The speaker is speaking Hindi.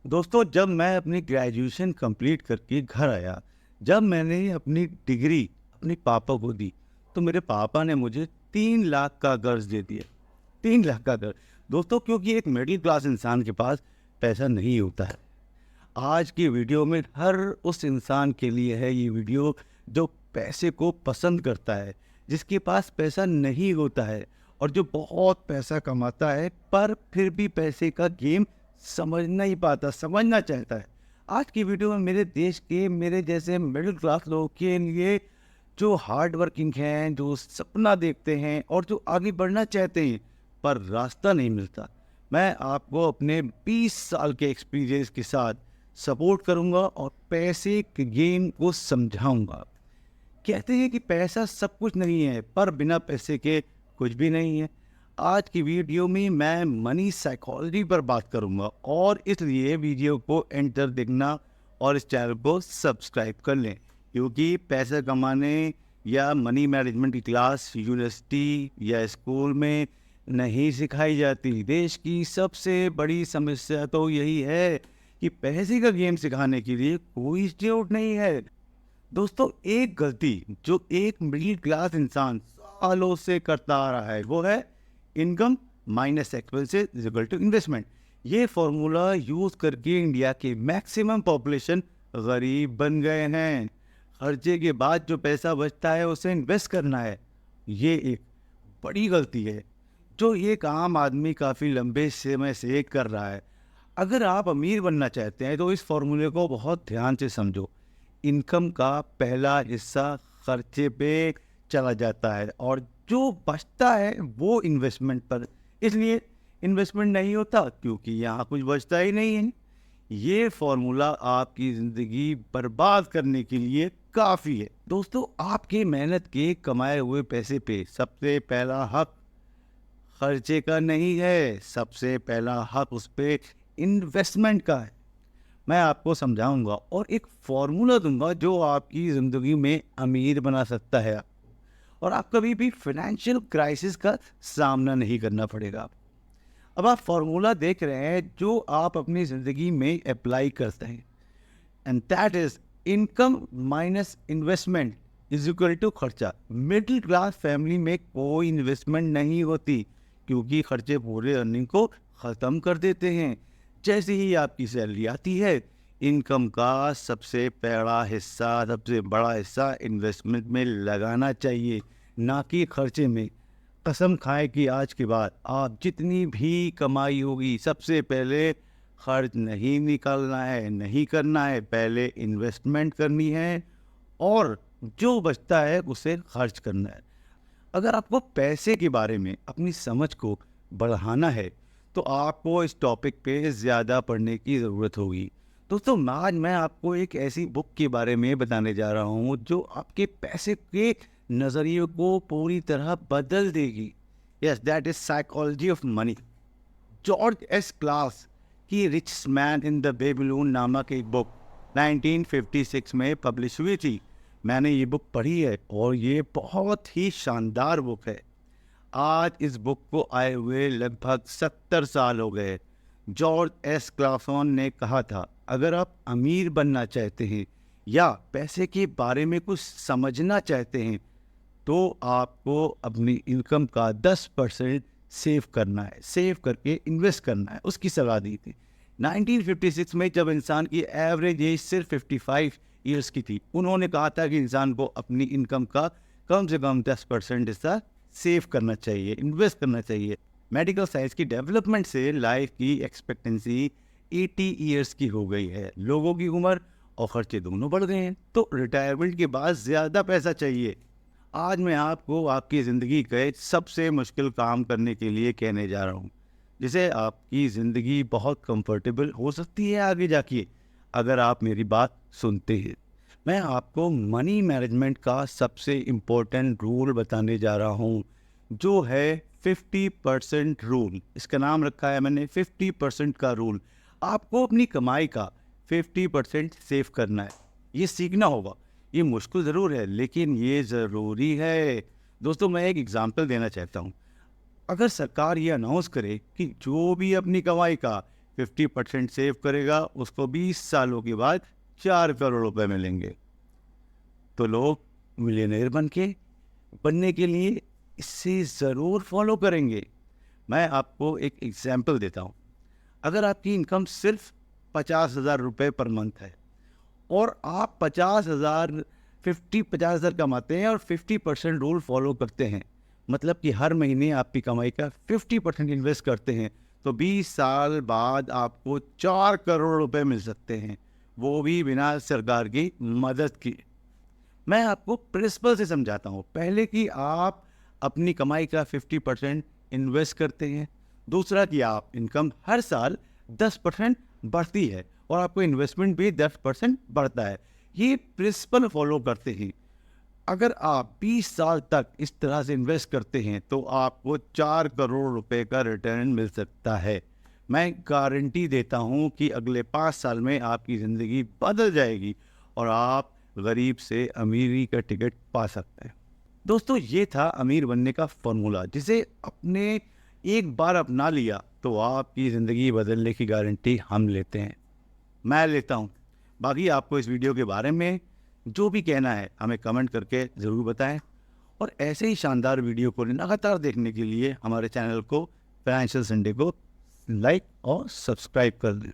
दोस्तों, जब मैं अपनी ग्रेजुएशन कंप्लीट करके घर आया, जब मैंने अपनी डिग्री अपने पापा को दी, तो मेरे पापा ने मुझे 3 लाख का कर्ज दे दिया। 3 लाख का कर्ज। दोस्तों, क्योंकि एक मिडिल क्लास इंसान के पास पैसा नहीं होता है। आज की वीडियो में हर उस इंसान के लिए है ये वीडियो जो पैसे को पसंद करता है, जिसके पास पैसा नहीं होता है और जो बहुत पैसा कमाता है पर फिर भी पैसे का गेम समझ नहीं पाता, समझना चाहता है। आज की वीडियो में मेरे देश के मेरे जैसे मिडिल क्लास लोगों के लिए जो हार्ड वर्किंग हैं, जो सपना देखते हैं और जो आगे बढ़ना चाहते हैं पर रास्ता नहीं मिलता, मैं आपको अपने 20 साल के एक्सपीरियंस के साथ सपोर्ट करूंगा और पैसे के गेम को समझाऊंगा। कहते हैं कि पैसा सब कुछ नहीं है, पर बिना पैसे के कुछ भी नहीं है। आज की वीडियो में मैं मनी साइकोलॉजी पर बात करूंगा और इसलिए वीडियो को एंड तक देखना और इस चैनल को सब्सक्राइब कर लें, क्योंकि पैसा कमाने या मनी मैनेजमेंट की क्लास यूनिवर्सिटी या स्कूल में नहीं सिखाई जाती। देश की सबसे बड़ी समस्या तो यही है कि पैसे का गेम सिखाने के लिए कोई इंस्टीट्यूट नहीं है। दोस्तों, एक गलती जो एक मिडिल क्लास इंसान सालों से करता आ रहा है वो है income minus expenses is equal to investment. ये फॉर्मूला यूज करके इंडिया के मैक्सिमम पॉपुलेशन गरीब बन गए हैं। खर्चे के बाद जो पैसा बचता है उसे इन्वेस्ट करना है। ये एक बड़ी गलती है जो एक आम आदमी काफ़ी लंबे समय से कर रहा है। अगर आप अमीर बनना चाहते हैं तो इस फॉर्मूले को बहुत ध्यान से समझो। इनकम का पहला हिस्सा खर्चे पे चला जाता है और जो बचता है वो इन्वेस्टमेंट पर। इसलिए इन्वेस्टमेंट नहीं होता क्योंकि यहाँ कुछ बचता ही नहीं है। ये फॉर्मूला आपकी ज़िंदगी बर्बाद करने के लिए काफ़ी है। दोस्तों, आपके मेहनत के कमाए हुए पैसे पे सबसे पहला हक खर्चे का नहीं है, सबसे पहला हक उस पे इन्वेस्टमेंट का है। मैं आपको समझाऊंगा और एक फॉर्मूला दूंगा जो आपकी ज़िंदगी में अमीर बना सकता है और आप कभी भी फाइनेंशियल क्राइसिस का सामना नहीं करना पड़ेगा। अब आप फॉर्मूला देख रहे हैं जो आप अपनी ज़िंदगी में अप्लाई करते हैं, and that is income minus investment is equal to खर्चा। मिडिल क्लास फैमिली में कोई इन्वेस्टमेंट नहीं होती क्योंकि खर्चे पूरे अर्निंग को ख़त्म कर देते हैं। जैसे ही आपकी सैलरी आती है, इनकम का सबसे बड़ा हिस्सा इन्वेस्टमेंट में लगाना चाहिए, ना कि खर्चे में। कसम खाएं कि आज के बाद आप जितनी भी कमाई होगी सबसे पहले खर्च नहीं निकालना है, नहीं करना है, पहले इन्वेस्टमेंट करनी है और जो बचता है उसे खर्च करना है। अगर आपको पैसे के बारे में अपनी समझ को बढ़ाना है तो आपको इस टॉपिक पे ज़्यादा पढ़ने की ज़रूरत होगी। दोस्तों, आज मैं आपको एक ऐसी बुक के बारे में बताने जा रहा हूँ जो आपके पैसे के नज़रिए को पूरी तरह बदल देगी। Yes, that is psychology of money. George S Clason की rich man in the Babylon नामक एक बुक 1956 में पब्लिश हुई थी। मैंने ये बुक पढ़ी है और ये बहुत ही शानदार बुक है। आज इस बुक को आए हुए लगभग 70 साल हो गए। जॉर्ज एस क्लासन ने कहा था, अगर आप अमीर बनना चाहते हैं या पैसे के बारे में कुछ समझना चाहते हैं तो आपको अपनी इनकम का 10% सेव करना है, सेव करके इन्वेस्ट करना है। उसकी सलाह दी थी 1956 में, जब इंसान की एवरेज एज सिर्फ 55 ईयर्स की थी। उन्होंने कहा था कि इंसान को अपनी इनकम का कम से कम 10% हिस्सा सेव करना चाहिए, इन्वेस्ट करना चाहिए। मेडिकल साइंस की डेवलपमेंट से लाइफ की एक्सपेक्टेंसी 80 ईयर्स की हो गई है। लोगों की उम्र और खर्चे दोनों बढ़ गए हैं, तो रिटायरमेंट के बाद ज़्यादा पैसा चाहिए। आज मैं आपको आपकी ज़िंदगी के सबसे मुश्किल काम करने के लिए कहने जा रहा हूँ, जिसे आपकी ज़िंदगी बहुत कंफर्टेबल हो सकती है आगे जाके, अगर आप मेरी बात सुनते हैं। मैं आपको मनी मैनेजमेंट का सबसे इम्पोर्टेंट रूल बताने जा रहा हूँ, जो है 50% रूल। इसका नाम रखा है मैंने 50% का रूल। आपको अपनी कमाई का 50% सेव करना है। ये सीखना होगा। ये मुश्किल ज़रूर है लेकिन ये ज़रूरी है। दोस्तों, मैं एक एग्जांपल देना चाहता हूँ। अगर सरकार ये अनाउंस करे कि जो भी अपनी कमाई का 50% सेव करेगा, उसको 20 सालों के बाद 4 करोड़ रुपए मिलेंगे। तो लोग मिलियनेयर बनने के लिए इसे ज़रूर फॉलो करेंगे। मैं आपको एक एग्जाम्पल देता हूँ। अगर आपकी इनकम सिर्फ 50,000 रुपये पर मंथ है और आप 50,000 कमाते हैं और 50% रूल फॉलो करते हैं, मतलब कि हर महीने आपकी कमाई का 50% इन्वेस्ट करते हैं, तो 20 साल बाद आपको 4 करोड़ रुपए मिल सकते हैं, वो भी बिना सरकार की मदद की। मैं आपको प्रिंसिपल से समझाता हूँ। पहले कि आप अपनी कमाई का 50% इन्वेस्ट करते हैं, दूसरा कि आप इनकम हर साल 10% बढ़ती है और आपको इन्वेस्टमेंट भी 10% बढ़ता है। ये प्रिंसिपल फॉलो करते हैं। अगर आप 20 साल तक इस तरह से इन्वेस्ट करते हैं तो आपको 4 करोड़ रुपए का रिटर्न मिल सकता है। मैं गारंटी देता हूं कि अगले 5 साल में आपकी ज़िंदगी बदल जाएगी और आप गरीब से अमीरी का टिकट पा सकते हैं। दोस्तों, ये था अमीर बनने का फॉर्मूला, जिसे अपने एक बार अपना लिया तो आपकी ज़िंदगी बदलने की गारंटी हम लेते हैं, मैं लेता हूँ। बाकी आपको इस वीडियो के बारे में जो भी कहना है हमें कमेंट करके ज़रूर बताएं और ऐसे ही शानदार वीडियो को लगातार देखने के लिए हमारे चैनल को फाइनेंशियल संडे को लाइक और सब्सक्राइब कर दें।